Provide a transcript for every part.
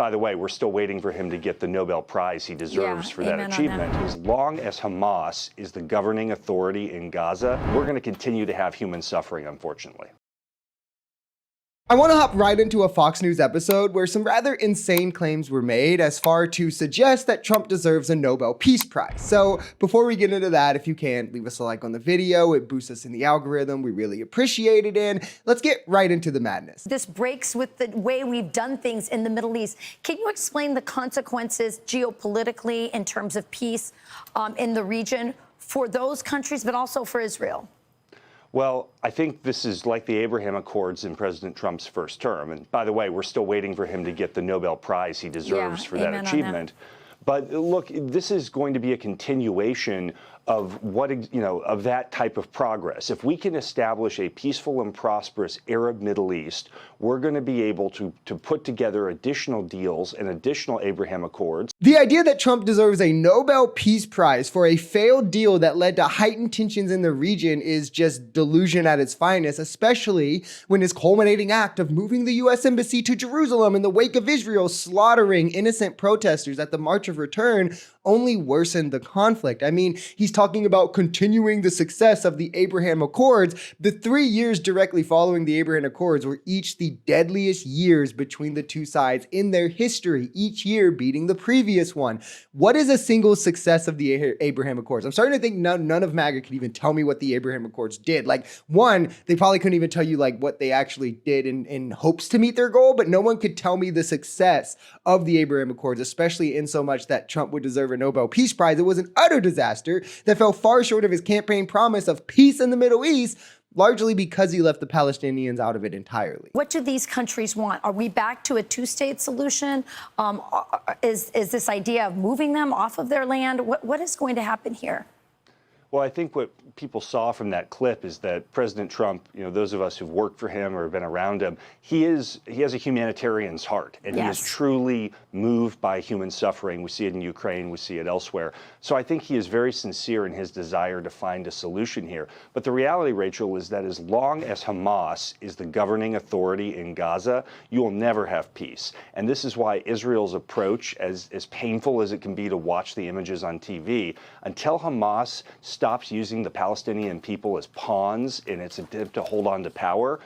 by the way, we're still waiting for him to get the Nobel Prize he deserves for that achievement. As long as Hamas is the governing authority in Gaza, we're going to continue to have human suffering, unfortunately. I want to hop right into a Fox News episode where some rather insane claims were made as far to suggest that Trump deserves a Nobel Peace Prize. So before we get into that, if you can, leave us a like on the video. It boosts us in the algorithm. We really appreciate it. And let's get right into the madness. This breaks with the way we've done things in the Middle East. Can you explain the consequences geopolitically in terms of peace in the region for those countries, but also for Israel? Well, I think this is like the Abraham Accords in President Trump's first term. And by the way, we're still waiting for him to get the Nobel Prize he deserves for that achievement. But look, this is going to be a continuation of of that type of progress. If we can establish a peaceful and prosperous Arab Middle East, we're going to be able to put together additional deals and additional Abraham Accords. The idea that Trump deserves a Nobel Peace Prize for a failed deal that led to heightened tensions in the region is just delusion at its finest, especially when his culminating act of moving the U.S. Embassy to Jerusalem in the wake of Israel slaughtering innocent protesters at the March of Return only worsened the conflict. I mean, he's talking about continuing the success of the Abraham Accords. The 3 years directly following the Abraham Accords were each the deadliest years between the two sides in their history, each year beating the previous one. What is a single success of the Abraham Accords? I'm starting to think none of MAGA could even tell me what the Abraham Accords did. Like, one, they probably couldn't even tell you like what they actually did in hopes to meet their goal, but no one could tell me the success of the Abraham Accords, especially in so much that Trump would deserve a Nobel Peace Prize. It was an utter disaster that fell far short of his campaign promise of peace in the Middle East, largely because he left the Palestinians out of it entirely. What do these countries want? Are we back to a two-state solution? Is this idea of moving them off of their land? What is going to happen here? Well, I think what people saw from that clip is that President Trump, those of us who've worked for him or have been around him, he has a humanitarian's heart, and he is truly moved by human suffering. We see it in Ukraine, we see it elsewhere. So I think he is very sincere in his desire to find a solution here. But the reality, Rachel, is that as long as Hamas is the governing authority in Gaza, you will never have peace. And this is why Israel's approach, as painful as it can be to watch the images on TV, until Hamas stops using the Palestinian people as pawns in its attempt to hold on to power,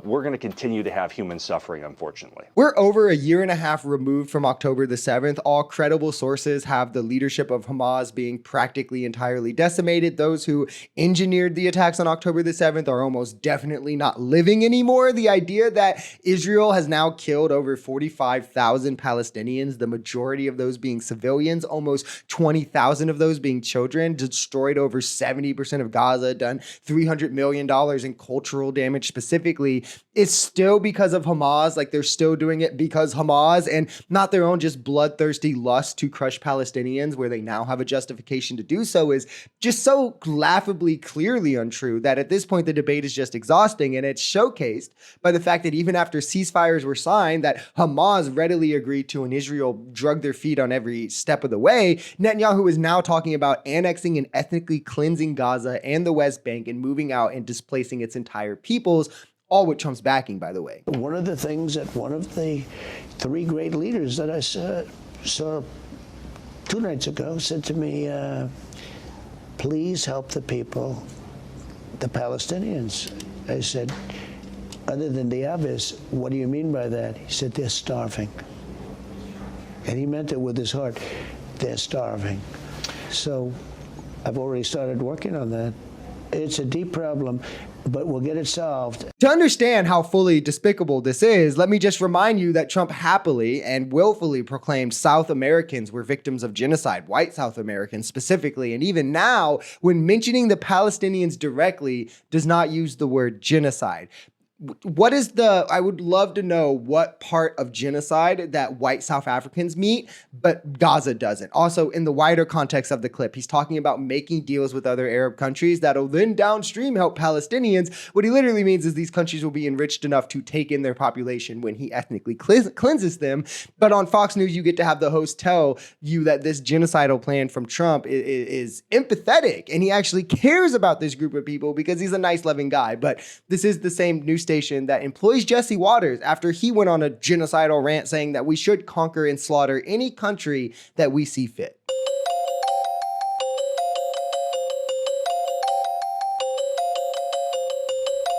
we're going to continue to have human suffering, unfortunately. We're over a year and a half removed from October the 7th. All credible sources have the leadership of Hamas being practically entirely decimated. Those who engineered the attacks on October the 7th are almost definitely not living anymore. The idea that Israel has now killed over 45,000 Palestinians, the majority of those being civilians, almost 20,000 of those being children, destroyed over 70% of Gaza, done $300 million in cultural damage specifically, is still because of Hamas. Like, they're still doing it because Hamas and not their own just bloodthirsty lust to crush Palestinians, where they now have a justification to do so, is just so laughably clearly untrue that at this point the debate is just exhausting. And it's showcased by the fact that even after ceasefires were signed that Hamas readily agreed to and Israel drug their feet on every step of the way, Netanyahu is now talking about annexing and ethnically cleansing Gaza and the West Bank and moving out and displacing its entire peoples, all with Trump's backing, by the way. One of the things that one of the three great leaders that I saw 2 nights ago said to me, please help the people, the Palestinians. I said, other than the obvious, what do you mean by that? He said, they're starving. And he meant it with his heart. They're starving. So I've already started working on that. It's a deep problem, but we'll get it solved. To understand how fully despicable this is, let me just remind you that Trump happily and willfully proclaimed South Americans were victims of genocide, white South Americans specifically, and even now, when mentioning the Palestinians directly, does not use the word genocide. I would love to know what part of genocide that white South Africans meet, but Gaza doesn't. Also, in the wider context of the clip, he's talking about making deals with other Arab countries that'll then downstream help Palestinians. What he literally means is these countries will be enriched enough to take in their population when he ethnically cleanses them. But on Fox News, you get to have the host tell you that this genocidal plan from Trump is empathetic, and he actually cares about this group of people because he's a nice, loving guy. But this is the same news station that employs Jesse Waters after he went on a genocidal rant saying that we should conquer and slaughter any country that we see fit.